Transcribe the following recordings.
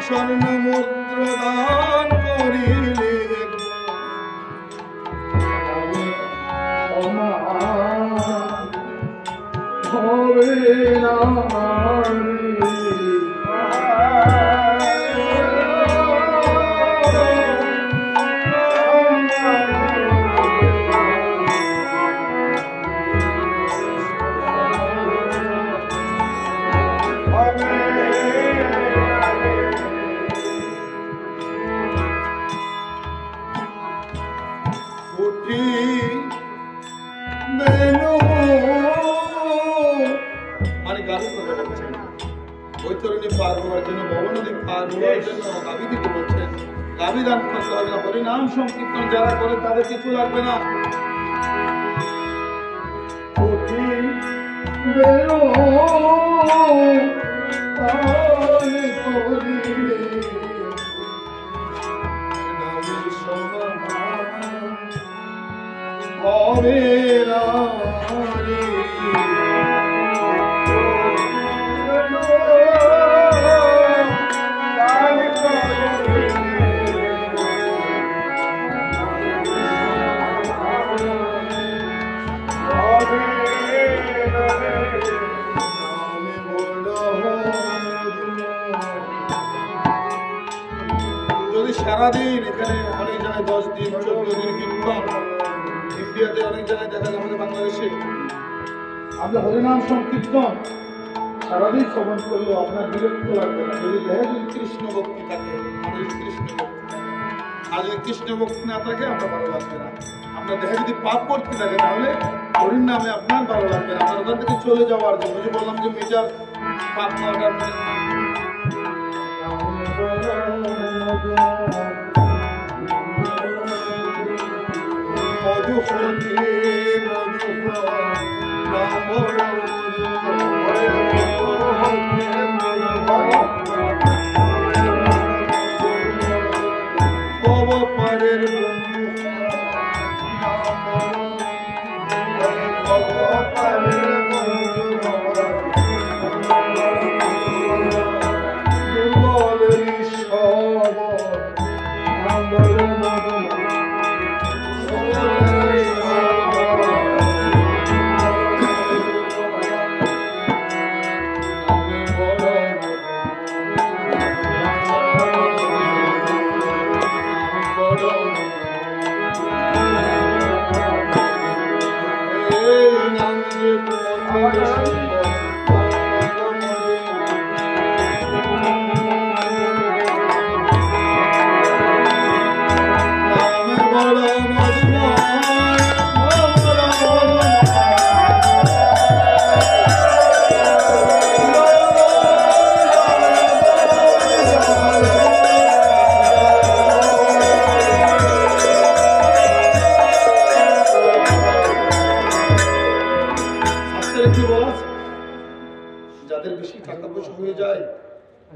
স্বর্ণ মুদ্র দান করিলে হবে না হরিনাম সংকীর্তন যারা করে তাদের কিছু লাগবে না। সারাদিন এখানে অনেক জায়গায় 10 দিন 14 দিন কীর্তন, ইন্ডিয়াতে অনেক জায়গায় দেখা যায়, আমাদের বাংলাদেশে আমরা হরিনাম সংকীর্তন সারাদিন শ্রবণ করলেও আপনার বিরক্ত লাগবে না। যদি দেহে যদি কৃষ্ণ ভক্তি থাকে, আমাদের কৃষ্ণ ভক্তি থাকে, আর যদি কৃষ্ণ ভক্তি না থাকে আমরা ভালো লাগবে না। আপনার দেহে যদি পাপ করতে থাকে তাহলে হরির নামে আপনার ভালো লাগবে না। আপনার ওখান থেকে চলে যাওয়ার জন্য যে বললাম যে মেজার পাপ না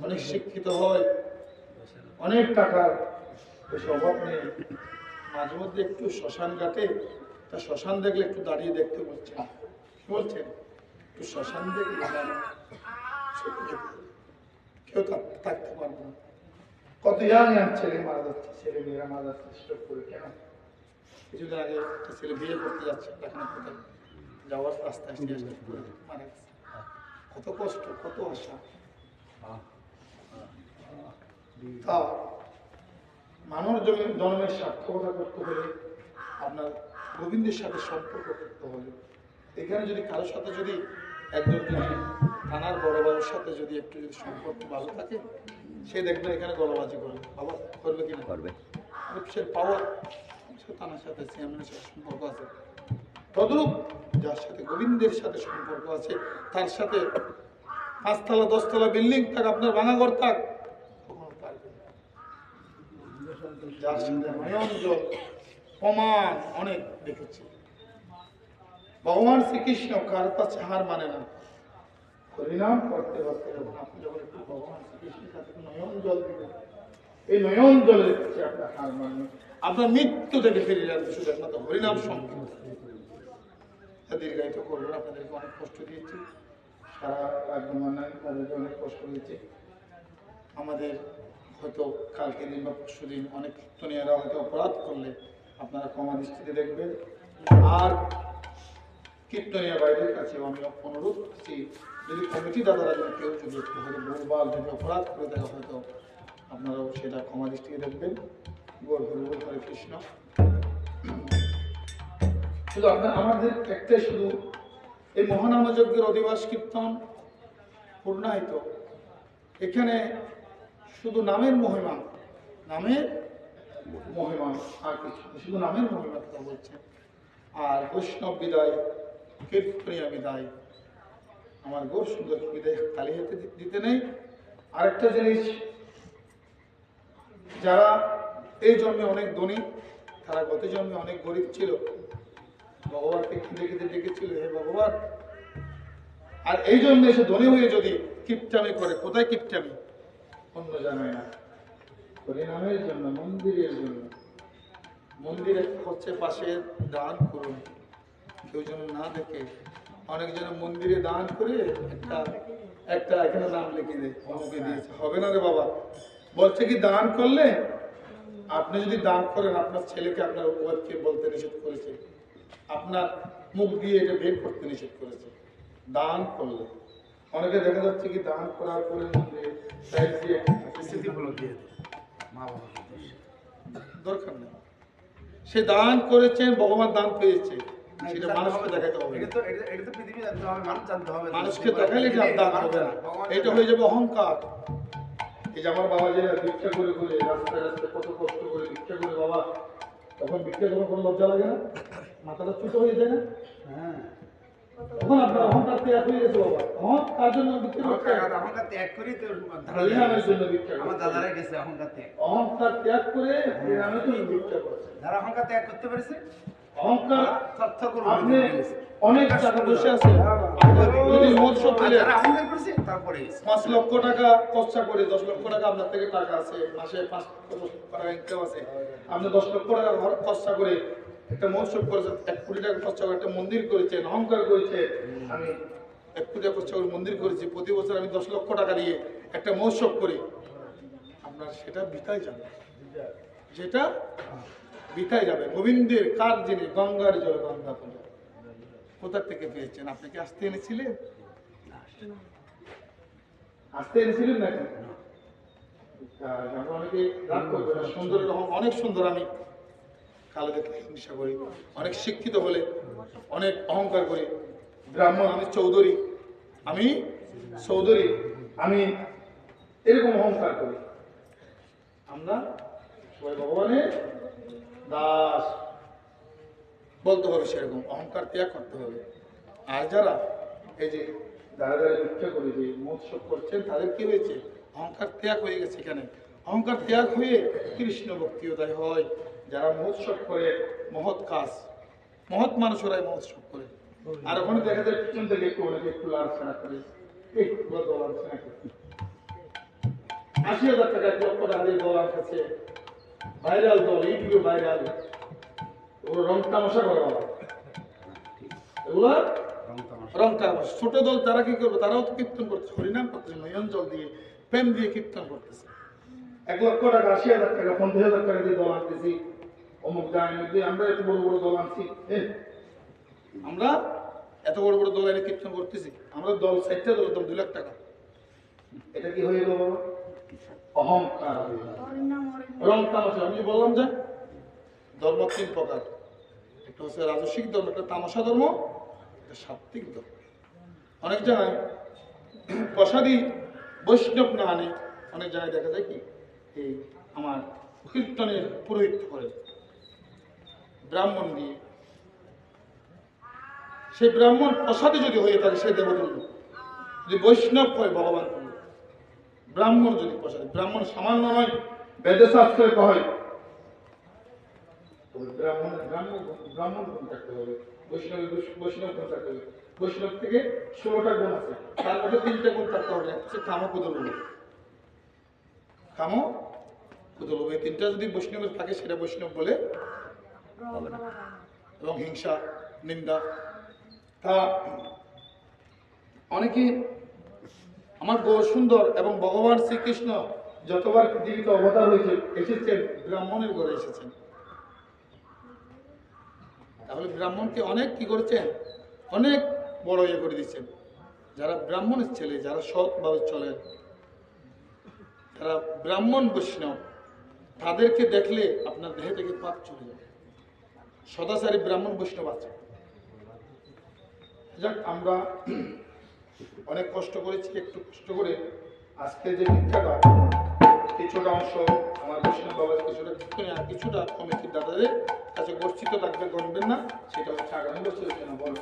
অনেক শিক্ষিত হয়, অনেক টাকার অভাব নেই, মাঝে মধ্যে একটু শ্মশান ঘাটে তা শ্মশান দেখলে একটু দাঁড়িয়ে দেখতে বলছেন, কি বলছেন, একটু শ্মশান দেখলে কেউ থাকতে পারবে না। কত ইয়াং ছেলে মারা যাচ্ছে, ছেলে মেয়েরা মারা যাচ্ছে স্ট্রোক করে। কেন? কিছুদিন আগে একটা ছেলে বিয়ে করতে যাচ্ছে, এখন কোথায় যাওয়ার রাস্তায় মারা গেছে। কত কষ্ট, কত আশা। তা মানব জন্মের সার্থকতা করতে হলে আপনার গোবিন্দের সাথে সম্পর্ক করতে হবে। এখানে যদি কারোর সাথে যদি একজন থানার বড় বাবুর সাথে যদি একটু যদি সম্পর্ক ভালো থাকে, সে দেখবে এখানে গলাবাজি করবে। বাবা করবে কিনা? করবে। সে পাওয়ার, সে থানার সাথে চেয়ারম্যানের সাথে সম্পর্ক আছে। তদ্রূপ যার সাথে গোবিন্দের সাথে সম্পর্ক আছে, তার সাথে 5 তলা 10 তলা বিল্ডিং থাক, আপনার ভাঙাঘর থাক, যার সাথে নয়ন জল প্রমাণ অনেক দেখেছি। ভগবান শ্রীকৃষ্ণ কার কাছে হার মানে না। হরিনাম করতে করতে আপনি যখন একটু ভগবান শ্রীকৃষ্ণের কাছে নয়ন জল দিবেন, এই নয়ন জলের কাছে আপনার হার মানবেন, আপনার মৃত্যু থেকে ফিরে যান। শুধু একমাত্র হরিনাম সংকীর্তন। দীর্ঘায়িত করবেন, আপনাদেরকে অনেক কষ্ট দিয়েছি, সারা রাজ্য মানায় তাদেরকে অনেক কষ্ট দিয়েছি। আমাদের হয়তো কালকে দিন বা পরশু দিন অনেক কীর্তনীয়রা হয়তো অপরাধ করলে আপনারা ক্ষমা দৃষ্টিতে দেখবেন। আর কীর্তনীয় বাইরের কাছেও আমি অনুরোধ করছি, যদি কমিটি দাদারা যদি কেউ যদি একটু হয়তো ভুলভাল যদি অপরাধ করে দেখা হয়তো আপনারাও সেটা ক্ষমা দৃষ্টিতে দেখবেন। গৌর হরি বল, হরে কৃষ্ণ। শুধু আমাদের একটাই, শুধু এই মহানামযজ্ঞের অধিবাস কীর্তন পূর্ণায়িত, এখানে শুধু নামের মহিমা, নামের মহিমা, আর কিছু শুধু নামের মহিমা কথা বলছে। আর বৈষ্ণব বিদায়, কীর্তনীয় বিদায়, আমার গৌর সুন্দর বিদায় খালি হাতে দিতে নেই। আরেকটা জিনিস, যারা এই জন্মে অনেক ধনী, তারা গত জন্মে অনেক গরিব ছিল, ভগবানকে খিদে খিদে ডেকেছিল, হে ভগবান। আর এই জন্য এসে ধনী হয়ে যদি কিপটামি করে, কোথায় কিপটামি? অন্য জানায় না, হরিনামের জন্য, মন্দিরের জন্য। মন্দিরে হচ্ছে পাশে দান করুন, কেউ যেন না দেখে। অনেকজন মন্দিরে দান করে একটা একটা এখানে নাম লিখে দেয়, অমুকে দিয়েছে। হবে না রে বাবা। বলছে কি, দান করলে আপনি যদি দান করেন, আপনার ছেলেকে আপনার ওয়াইফকে বলতে নিষেধ করেছে, আপনার মুখ দিয়ে এটা বের করতে নিষেধ করেছে। দান করলে অনেকে দেখা যাচ্ছে কি, দান করার পরে দরকার নেই। সে দান করেছেন, ভগবান দান পেয়েছে, সেটা মানুষকে দেখাতে হবে, মানুষকে দেখালে এটা দান হবে না, এটা হয়ে যাবে অহংকার। এই যে আমার বাবা যে ভিক্ষা করে করে রাস্তায় রাস্তায় কত কষ্ট করে ভিক্ষা করে, বাবা তখন ভিক্ষা করার কোনো লজ্জা লাগে না? মাথাটা ছোট হয়ে যায় না? হ্যাঁ, তখন আপনার অহংকার ত্যাগ হয়ে গেছে বাবা। অহংকার জন্য অহংকার ত্যাগ করি তো হরিনামের জন্য ভিক্ষা, আমার দাদারা গেছে অহংকার ত্যাগ, অহংকার ত্যাগ করে হরিনামের জন্য ভিক্ষা করছে। যারা অহংকার ত্যাগ করতে পেরেছে, অহংকার তথ্য করুন, আপনি অনেক টাকা বসে আছে, যদি মোট সব দিলে যারা অহংকার করেছে তারপরে 5 লক্ষ টাকা খরচা করে 10 লক্ষ টাকা আপনার থেকে টাকা আছে, মাসে 5 লক্ষ টাকা ইনকাম আছে, আপনি 10 লক্ষ টাকা খরচা করে একটা মহোৎসব করেছেন, 1 কোটি টাকা খরচা করে একটা মন্দির করেছেন, অহংকার করেছে আমি 1 কোটি টাকা খরচা করে মন্দির করেছি, প্রতি বছর আমি 10 লক্ষ টাকা দিয়ে একটা মহোৎসব করি, আপনার সেটা বৃথায় যাবে, যেটা বৃথায় যাবে। গোবিন্দের কার যিনি, গঙ্গার জল গঙ্গা পূজা কোথা থেকে পেয়েছেন? আপনি কি আসতে এনেছিলেন? আসতে এনেছিলেন নাকি? অনেকে রাগ করবে না, সুন্দর, অনেক সুন্দর, আমি কালো দেখে হিংসা করি, অনেক শিক্ষিত হলে অনেক অহংকার করি, ব্রাহ্মণ আমি চৌধুরী, আমি চৌধুরী, আমি এরকম অহংকার করি। আমরা সবাই ভগবানের দাস বলতে হবে, সেরকম অহংকার ত্যাগ করতে হবে। আর যারা এই যে যারা যারা ভিক্ষা করে যে মহোৎসব করছেন, তাদের কি হয়েছে? অহংকার ত্যাগ হয়ে গেছে। এখানে অহংকার ত্যাগ হয়ে কৃষ্ণ ভক্তি উদয় হয়। যারা মহোৎসব করে, মহৎ কাজ, মহৎ মানুষরাই মহোৎসব করে। আর ওখানে দেখা যায় পিছন থেকে একটু অনেকে একটু লাড়ছাড়া করে, একটু দোলাচ্ছাড়া করে 80,000 টাকা 1 লক্ষ টাকা দিয়ে দোলার কাছে ভাইরাল দল, ইউটিউবে ভাইরাল, ওগুলো রং তামাশা করে বাবা, এগুলো রং তামাশা। ছোট দল তারা কি করবে? তারাও তো কীর্তন করছে, হরিনাম করতেছে, নয়ন জল দিয়ে, প্রেম দিয়ে কীর্তন করতেছে। 1 লক্ষ টাকা 80,000 টাকা 50,000 টাকা দিয়ে দল আনতেছি, অমুক গায়ের মধ্যে আমরা এত বড় বড় দল আনছি, আমরা এত বড় বড় দল এনে কীর্তন করতেছি, আমরা দল 60টা দলের দাম 2 লাখ টাকা। এটা কি হয়ে গেল? অহংকার, রং তামাশা। আমি বললাম যে ধর্ম 3 প্রকার, একটা হচ্ছে রাজস্বিক ধর্ম, একটা তামাশা ধর্ম, একটা সাত্ত্বিক ধর্ম। অনেক জায়গায় প্রসাদী বৈষ্ণব না আনে, অনেক জায়গায় দেখা যায় কি এই আমার কীর্তনের পুরোহিত করে ব্রাহ্মণ দিয়ে, সেই ব্রাহ্মণ প্রসাদী যদি হয়ে থাকে সে দেবতুল্য, যদি বৈষ্ণব হয় ভগবান তুল্য। ব্রাহ্মণ যদি প্রসাদী, ব্রাহ্মণ সামান্য নয়, বেদে শাস্ত্রে কয় ব্রাহ্মণ গুণ থাকতে হবে, বৈষ্ণব গুণ থাকতে হবে। বৈষ্ণব থেকে 16টা গুণ আছে, তার মধ্যে 3টে গুণ থাকতে হবে, হচ্ছে কাম কুদল, কাম কুদল। এই 3টা যদি বৈষ্ণবের থাকে সেটা বৈষ্ণব বলে হবে না। এবং হিংসা, নিন্দা। তা অনেকে আমার গৌর সুন্দর এবং ভগবান শ্রীকৃষ্ণ যতবার পৃথিবীতে অবতার হয়েছে এসেছেন ব্রাহ্মণের ঘরে এসেছেন। তাহলে ব্রাহ্মণকে অনেক কি করেছেন, অনেক বড় ইয়ে করে দিচ্ছেন। যারা ব্রাহ্মণের ছেলে, যারা সৎভাবে চলেন, যারা ব্রাহ্মণ বৈষ্ণব, তাদেরকে দেখলে আপনার দেহে থেকে পাপ চলে যাবে। সদাচারী ব্রাহ্মণ বৈষ্ণব আছে। যাক, আমরা অনেক কষ্ট করেছি, একটু কষ্ট করে আজকে যে ভিক্ষাটা কিছুটা অংশ আমার বৈষ্ণব বাবার কিছুটা ভিক্ষা আর কিছুটা কমিটির দাদাদের কাছে গচ্ছিত থাকবে, গণবেন না। সেটা হচ্ছে আগামী বছরের জন্য বড়